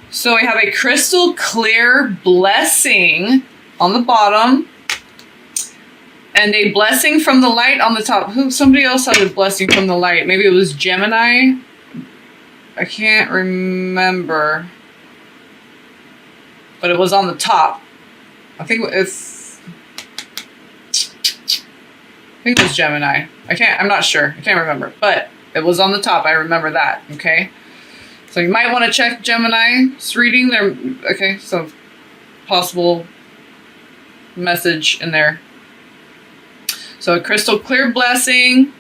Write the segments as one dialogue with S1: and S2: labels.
S1: So we have a crystal clear blessing on the bottom and a blessing from the light on the top. Somebody else had a blessing from the light. Maybe it was Gemini. I can't remember. But it was on the top. I think it was Gemini. I'm not sure. I can't remember. But it was on the top. I remember that. Okay. So you might want to check Gemini's reading there. Okay. So possible message in there. So a crystal clear blessing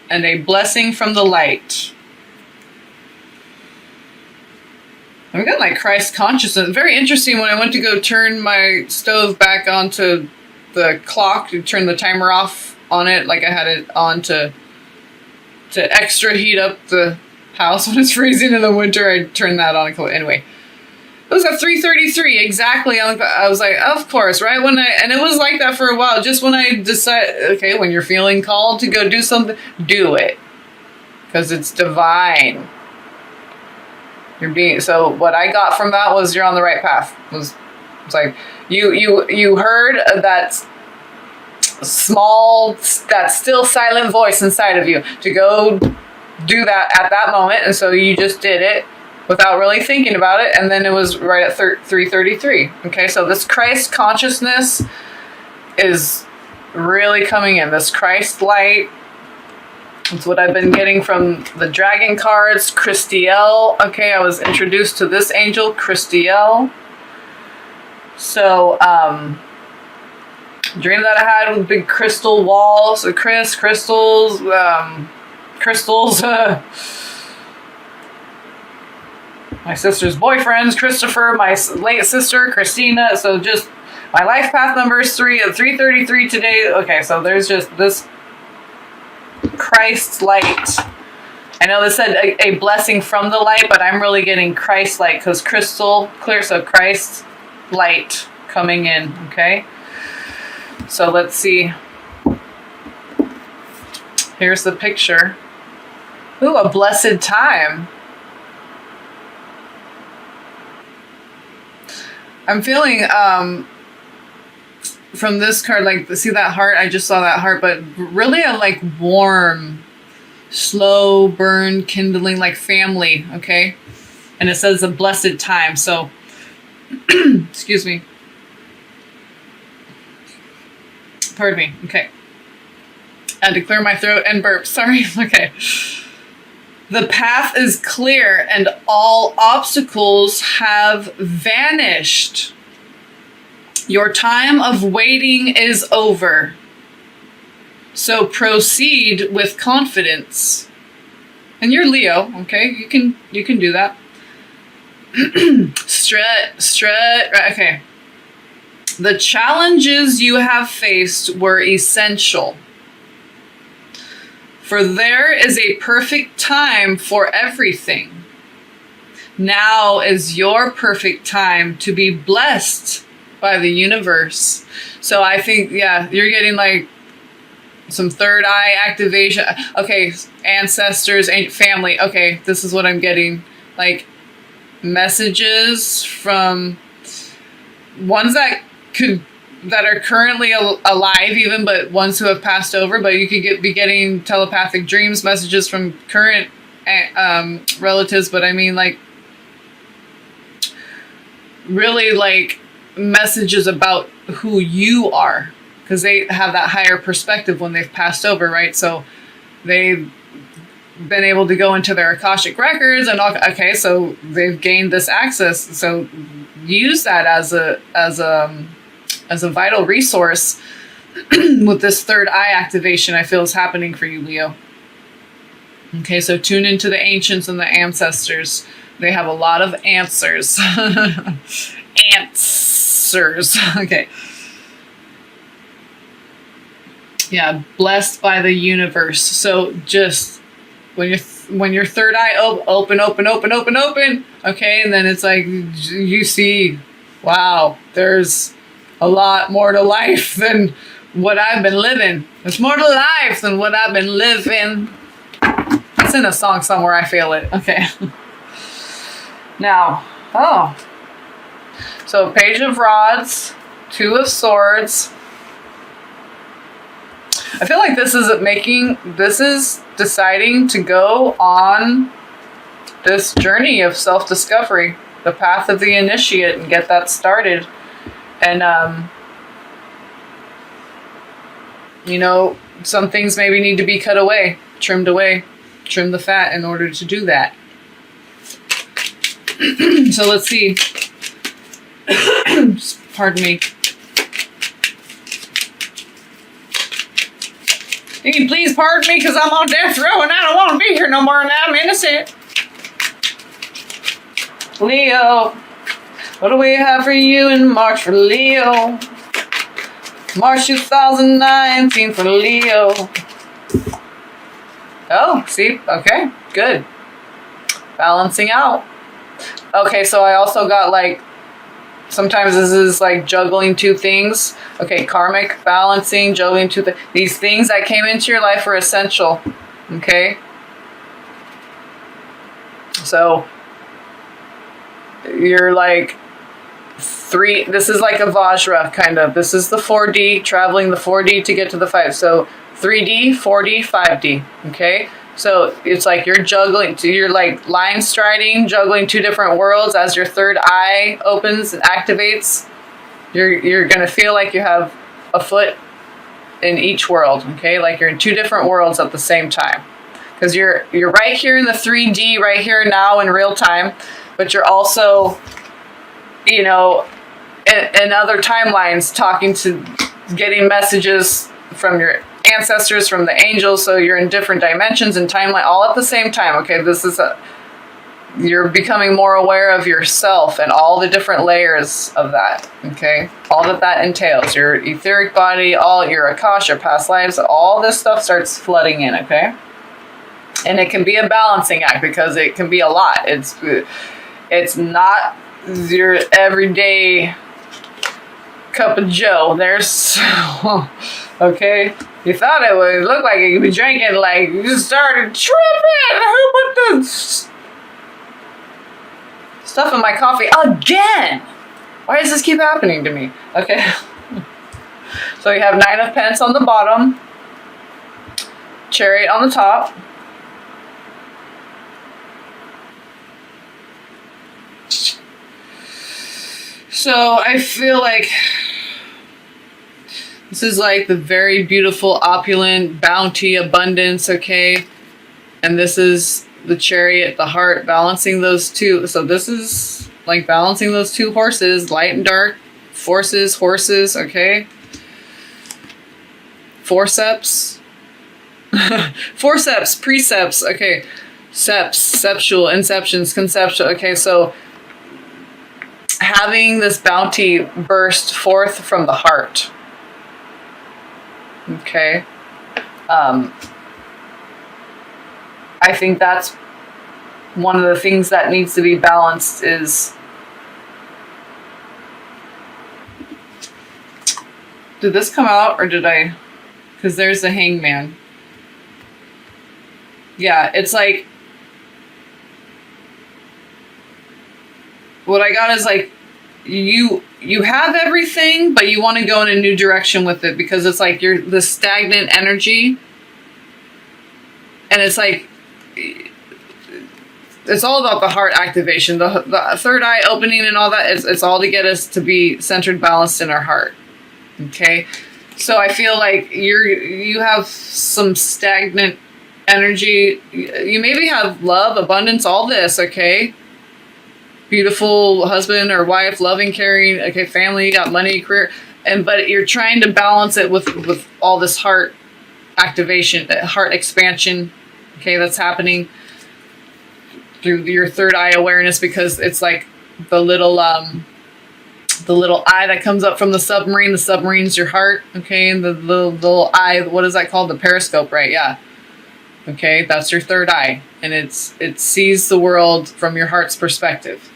S1: and a blessing from the light. I've got like Christ consciousness. Very interesting. When I went to go turn my stove back onto the clock to turn the timer off on it, like I had it on to extra heat up the house when it's freezing in the winter. I turned that on. Anyway, it was at 3:33 exactly. I was like, of course, right? And it was like that for a while. Just when I decide, okay, when you're feeling called to go do something, do it, because it's divine. So what I got from that was you're on the right path. It's like you heard that still silent voice inside of you to go do that at that moment, and so you just did it without really thinking about it, and then it was right at 3:33. Okay, so this Christ consciousness is really coming in. This Christ light. It's what I've been getting from the dragon cards, Christiel. Okay, I was introduced to this angel, Christiel. So, dream that I had with big crystal walls, crystals. My sister's boyfriends, Christopher, my late sister, Christina. So just my life path number is 3:33 today. Okay, so there's just this Christ light. I know this said a blessing from the light, but I'm really getting Christ light because crystal clear, so Christ light coming in. Okay, so let's see. Here's the picture. Ooh, a blessed time. I'm feeling from this card, like, see that heart? I just saw that heart, but really a like warm, slow burn, kindling, like family, okay? And it says a blessed time, so, excuse me. Pardon me, okay. I had to clear my throat and burp, sorry, okay. The path is clear and all obstacles have vanished. Your time of waiting is over. So proceed with confidence. And you're Leo, okay? You can do that. Strut. Right, okay. The challenges you have faced were essential. For there is a perfect time for everything. Now is your perfect time to be blessed by the universe. So I think, yeah, you're getting like some third eye activation. Okay, ancestors, family. Okay, this is what I'm getting. Like messages from ones that are currently alive even, but ones who have passed over. But you could be getting telepathic dreams, messages from current relatives. But I mean, like, really, like, messages about who you are, because they have that higher perspective when they've passed over, right? So they've been able to go into their Akashic records and all. Okay, so they've gained this access. So use that as a vital resource with this third eye activation. I feel is happening for you, Leo. Okay, so tune into the ancients and the ancestors. They have a lot of answers. Answers. Okay. Yeah, blessed by the universe. So just when your third eye open. Okay, and then it's like you see, wow, there's a lot more to life than what I've been living. There's more to life than what I've been living. It's in a song somewhere. I feel it. Okay. Now, Oh. So Page of Rods, Two of Swords. I feel like this is deciding to go on this journey of self-discovery, the path of the initiate, and get that started. And, some things maybe need to be cut away, trimmed away, trim the fat in order to do that. So let's see. Pardon me. Can you please pardon me because I'm on death row and I don't want to be here no more and I'm innocent. Leo, what do we have for you in March for Leo? March 2019 for Leo. Oh, see? Okay, good. Balancing out. Okay, so I also got sometimes this is juggling two things. Okay, karmic, balancing, juggling two things. These things that came into your life are essential. Okay? So, you're this is like a Vajra, kind of. This is the 4D, traveling the 4D to get to the 5. So, 3D, 4D, 5D. Okay? So it's you're juggling, you're line striding, juggling two different worlds as your third eye opens and activates. You're gonna feel like you have a foot in each world, okay? You're in two different worlds at the same time. Because you're right here in the 3D, right here now in real time, but you're also, in other timelines getting messages from your ancestors, from the angels, so you're in different dimensions and timeline all at the same time. Okay, you're becoming more aware of yourself and all the different layers of that. Okay, all that entails your etheric body, all your akasha, past lives, all this stuff starts flooding in. Okay, and it can be a balancing act because it can be a lot. It's not your everyday cup of joe. There's okay. You thought it would look like you could be drinking, you just started tripping. Who put the stuff in my coffee again? Why does this keep happening to me? Okay. So you have 9 of Pence on the bottom, Chariot on the top. So I feel like this is the very beautiful, opulent, bounty, abundance, okay? And this is the Chariot, the heart, balancing those two. So this is balancing those two horses, light and dark, forces, horses, okay? Forceps. Forceps, precepts, okay. Seps, septual, inceptions, conceptual, okay? So having this bounty burst forth from the heart. Okay. I think that's one of the things that needs to be balanced is... Did this come out or did I... Because there's the Hangman. Yeah, it's what I got is you have everything, but you want to go in a new direction with it because it's you're the stagnant energy. And it's it's all about the heart activation, the third eye opening and all that. It's all to get us to be centered, balanced in our heart. Okay. So I feel you have some stagnant energy. You maybe have love, abundance, all this. Okay. Beautiful husband or wife, loving, caring, okay, family, you got money, career, but you're trying to balance it with all this heart activation, heart expansion, okay, that's happening through your third eye awareness because it's the little eye that comes up from the submarine. The submarine's your heart, okay, and the little eye, what is that called? The periscope, right? Yeah. Okay, that's your third eye, and it sees the world from your heart's perspective.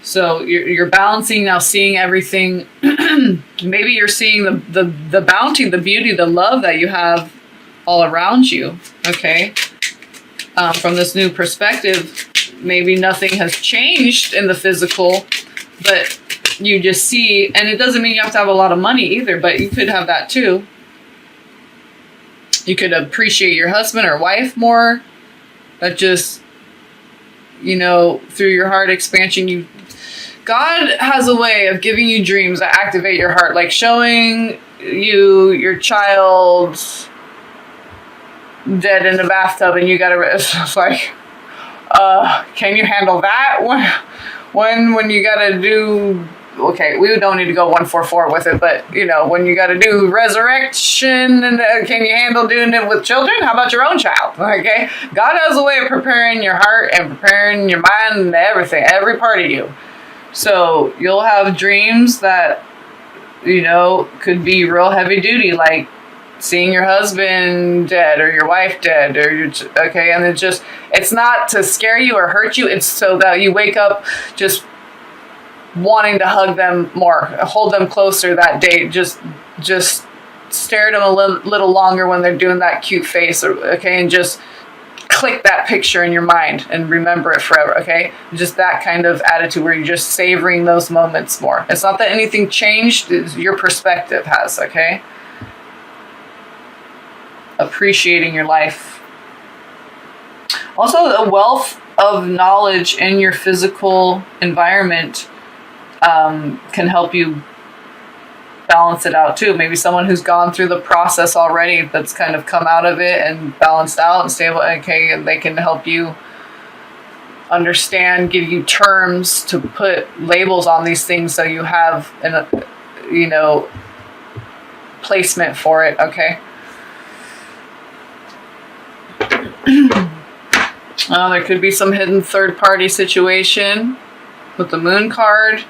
S1: So you're balancing now, seeing everything. Maybe you're seeing the bounty, the beauty, the love that you have all around you. Okay, from this new perspective, maybe nothing has changed in the physical, but you just see, and it doesn't mean you have to have a lot of money either, but you could have that too. You could appreciate your husband or wife more. That just, through your heart expansion, God has a way of giving you dreams that activate your heart, like showing you your child dead in the bathtub, and you gotta, it's like, can you handle that? When you gotta do, okay, we don't need to go 144 with it, but when you gotta do resurrection, and can you handle doing it with children? How about your own child? Okay, God has a way of preparing your heart and preparing your mind and everything, every part of you. So you'll have dreams that could be real heavy duty, like seeing your husband dead or your wife dead, or and it's not to scare you or hurt you. It's so that you wake up just wanting to hug them more, hold them closer that day, just stare at them a little longer when they're doing that cute face, and just click that picture in your mind and remember it forever, okay? Just that kind of attitude where you're just savoring those moments more. It's not that anything changed, your perspective has, okay? Appreciating your life. Also, a wealth of knowledge in your physical environment can help you balance it out too. Maybe someone who's gone through the process already, that's kind of come out of it and balanced out and stable, okay, and they can help you understand, give you terms to put labels on these things so you have placement for it, okay? There could be some hidden third-party situation with the Moon card,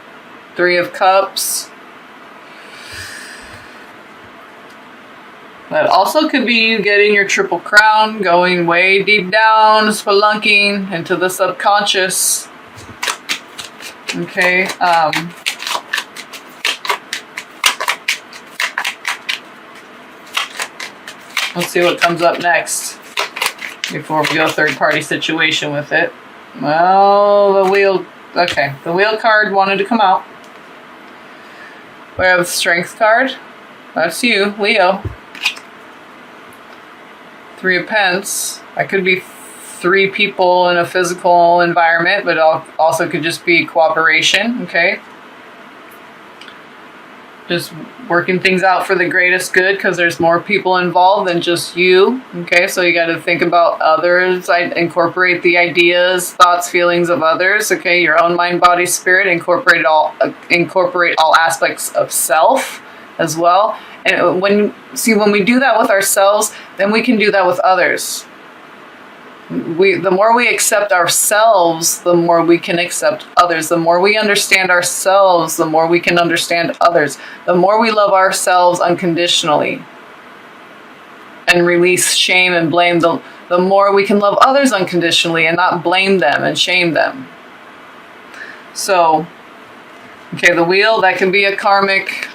S1: 3 of Cups. That also could be you getting your triple crown, going way deep down, spelunking into the subconscious. Okay. Let's see what comes up next before we go third-party situation with it. Well, the wheel. Okay, the wheel card wanted to come out. We have the strength card. That's you, Leo. 3 of Pence. That could be 3 people in a physical environment, but also could just be cooperation, okay? Just working things out for the greatest good, because there's more people involved than just you, okay? So you got to think about others, incorporate the ideas, thoughts, feelings of others, okay? Your own mind, body, spirit, incorporate all aspects of self as well. And when we do that with ourselves, then we can do that with others. The more we accept ourselves, the more we can accept others. The more we understand ourselves, the more we can understand others. The more we love ourselves unconditionally and release shame and blame, the more we can love others unconditionally and not blame them and shame them. So, okay, the wheel, that can be a karmic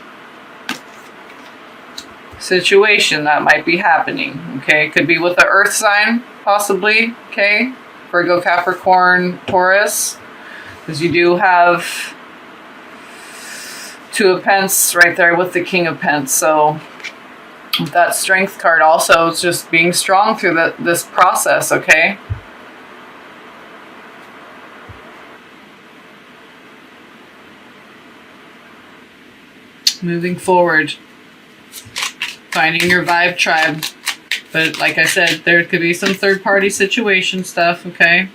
S1: situation that might be happening, okay? It could be with the earth sign, possibly, okay? Virgo, Capricorn, Taurus, because you do have 2 of Pence right there with the King of Pence. So that strength card also is just being strong through this process, okay? Moving forward. Finding your vibe tribe. But like I said, there could be some third-party situation stuff, okay?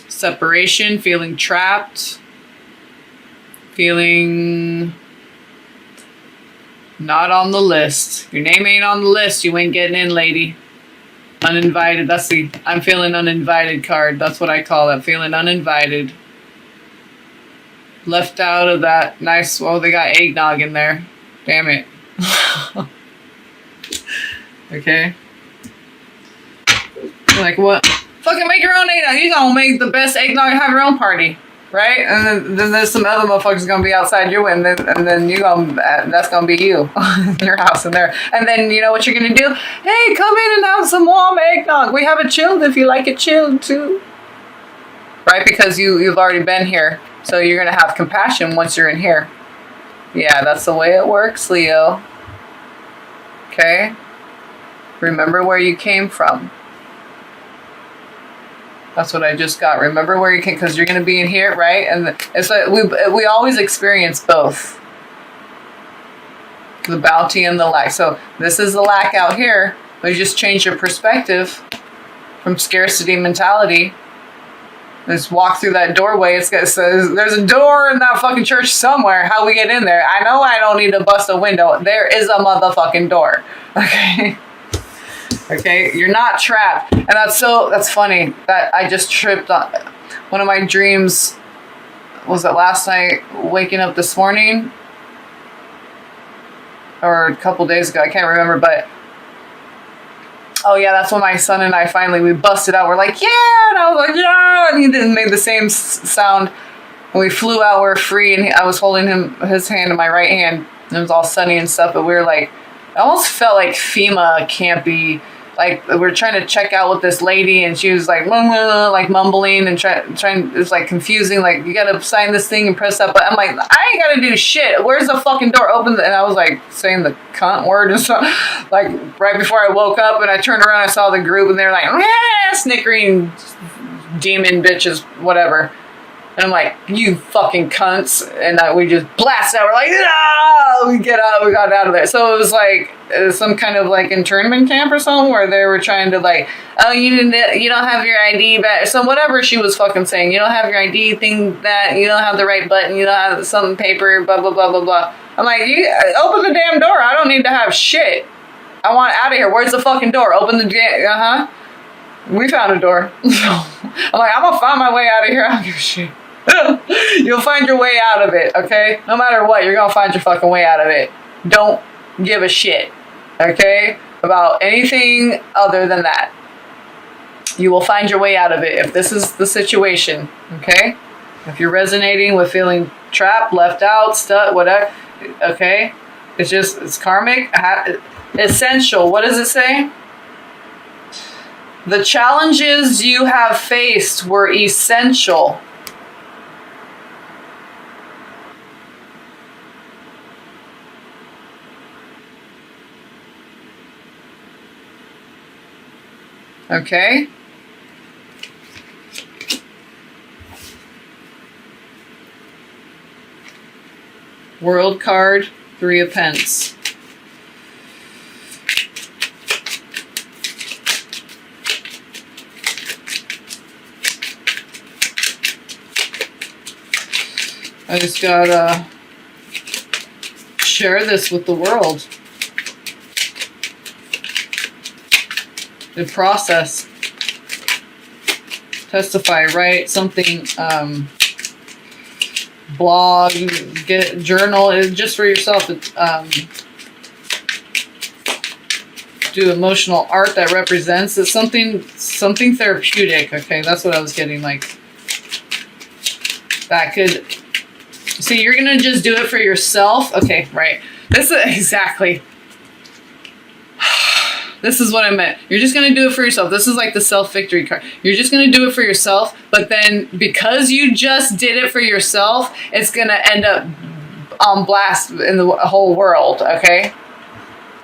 S1: Separation, feeling trapped. Feeling not on the list. Your name ain't on the list. You ain't getting in, lady. Uninvited. That's the I'm feeling uninvited card. That's what I call it. Feeling uninvited. Left out of that nice, well, they got eggnog in there. Damn it. Okay. You're like, what? Fucking make your own eggnog. You gonna make the best eggnog and have your own party. right? And then there's some other motherfuckers gonna be outside your window, and then that's gonna be you in your house in there. And then you know what you're gonna do? Hey, come in and have some warm eggnog. We have it chilled if you like it chilled too. Right? Because you've already been here. So you're gonna have compassion once you're in here. Yeah, that's the way it works, Leo. Okay? Remember where you came from. That's what I just got. Remember where you came, because you're going to be in here, right? And it's like we always experience both. The bounty and the lack. So this is the lack out here, but you just change your perspective from scarcity mentality. Just walk through that doorway. It says there's a door in that fucking church somewhere. How we get in there? I know I don't need to bust a window. There is a motherfucking door. Okay? Okay, you're not trapped. And that's funny that I just tripped on one of my dreams. Was it last night, waking up this morning? Or a couple days ago, I can't remember, but oh yeah, that's when my son and I we busted out. We're like, yeah, and I was like, yeah, and he didn't make the same sound. And we flew out, we're free, and I was holding his hand in my right hand, and it was all sunny and stuff, but we were like, it almost felt like FEMA campy. Like we were trying to check out with this lady, and she was like mumbling and trying. It was like confusing. Like, you gotta sign this thing and press that button. I'm like, I ain't gotta do shit. Where's the fucking door? Open. And I was like saying the cunt word and stuff. Like right before I woke up, and I turned around, I saw the group, and they're like, snickering, demon bitches, whatever. And I'm like, you fucking cunts. And we just blasted out. We're like, ah! We got out of there. So it was like some kind of like internment camp or something where they were trying to like, oh, you don't have your ID back. So whatever she was fucking saying, you don't have your ID thing, that you don't have the right button, you don't have some paper, blah, blah, blah, blah, blah. I'm like, you open the damn door. I don't need to have shit. I want out of here. Where's the fucking door? Open the damn, We found a door. I'm like, I'm gonna find my way out of here. I don't give a shit. You'll find your way out of it, okay? No matter what, you're gonna find your fucking way out of it. Don't give a shit, okay? About anything other than that. You will find your way out of it if this is the situation, okay? If you're resonating with feeling trapped, left out, stuck, whatever, okay? It's karmic, essential. What does it say? The challenges you have faced were essential. Okay. World card, 3 of Pence. I just gotta share this with the world. The process. Testify, write something, blog, get journal, just for yourself. Do emotional art that represents it's something therapeutic. Okay, that's what I was getting. Like that could. See, you're gonna just do it for yourself. Okay, right. This is exactly. This is what I meant. You're just going to do it for yourself. This is like the self-victory card. You're just going to do it for yourself, but then because you just did it for yourself, it's going to end up on blast in the whole world, okay?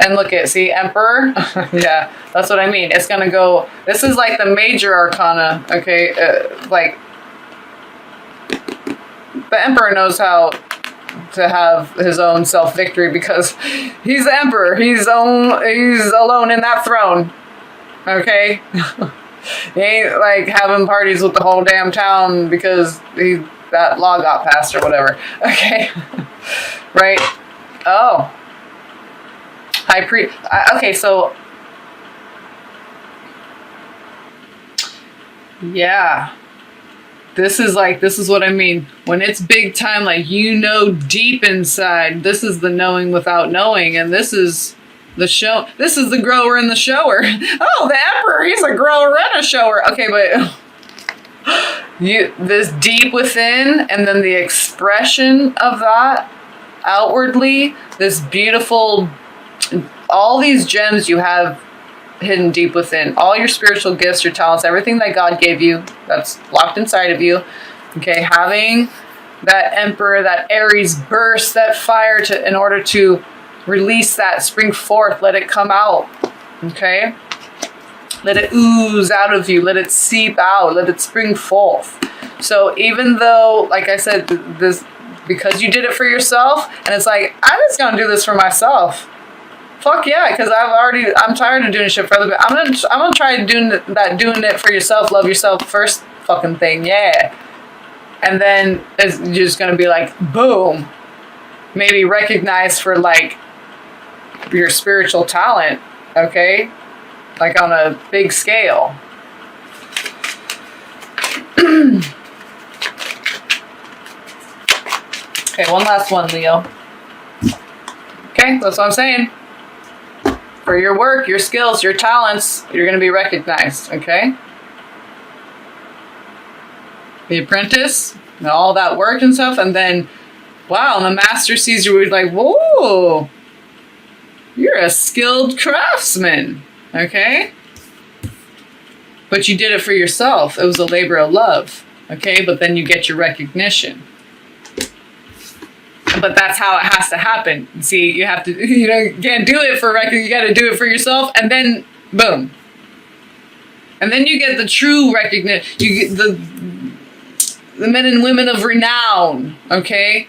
S1: And look at, see, Emperor? Yeah, that's what I mean. It's going to go, this is like the major arcana, okay? Like, the Emperor knows how to have his own self-victory because he's the emperor. He's alone in that throne. Okay? He ain't like having parties with the whole damn town because that law got passed or whatever. Okay? Right? Oh. High priest. Okay, so yeah. This is what I mean. When it's big time, like, you know, deep inside, this is the knowing without knowing. And this is the show. This is the grower and the shower. Oh, the emperor, he's a grower and a shower. Okay, but this deep within, and then the expression of that outwardly, this beautiful, all these gems you have hidden deep within, all your spiritual gifts, your talents, everything that God gave you that's locked inside of you. Okay, having that Emperor, that Aries burst, that fire in order to release that, spring forth, let it come out. Okay, let it ooze out of you, let it seep out, let it spring forth. So even though, like I said, this, because you did it for yourself, and it's like, I'm just gonna do this for myself. Fuck yeah, because I'm tired of doing shit for other people. I'm gonna try doing it for yourself, love yourself first fucking thing, yeah. And then you're just gonna be like, boom, maybe recognized for like your spiritual talent, okay? Like on a big scale. Okay, one last one, Leo. Okay, that's what I'm saying. For your work, your skills, your talents, you're going to be recognized, okay? The apprentice, and all that work and stuff, and then, wow, and the master sees you, we're like, whoa, you're a skilled craftsman, okay? But you did it for yourself. It was a labor of love, okay? But then you get your recognition. But that's how it has to happen. See, you have to, you can't do it for you got to do it for yourself, and then boom. And then you get the true recognition. You get the men and women of renown, okay?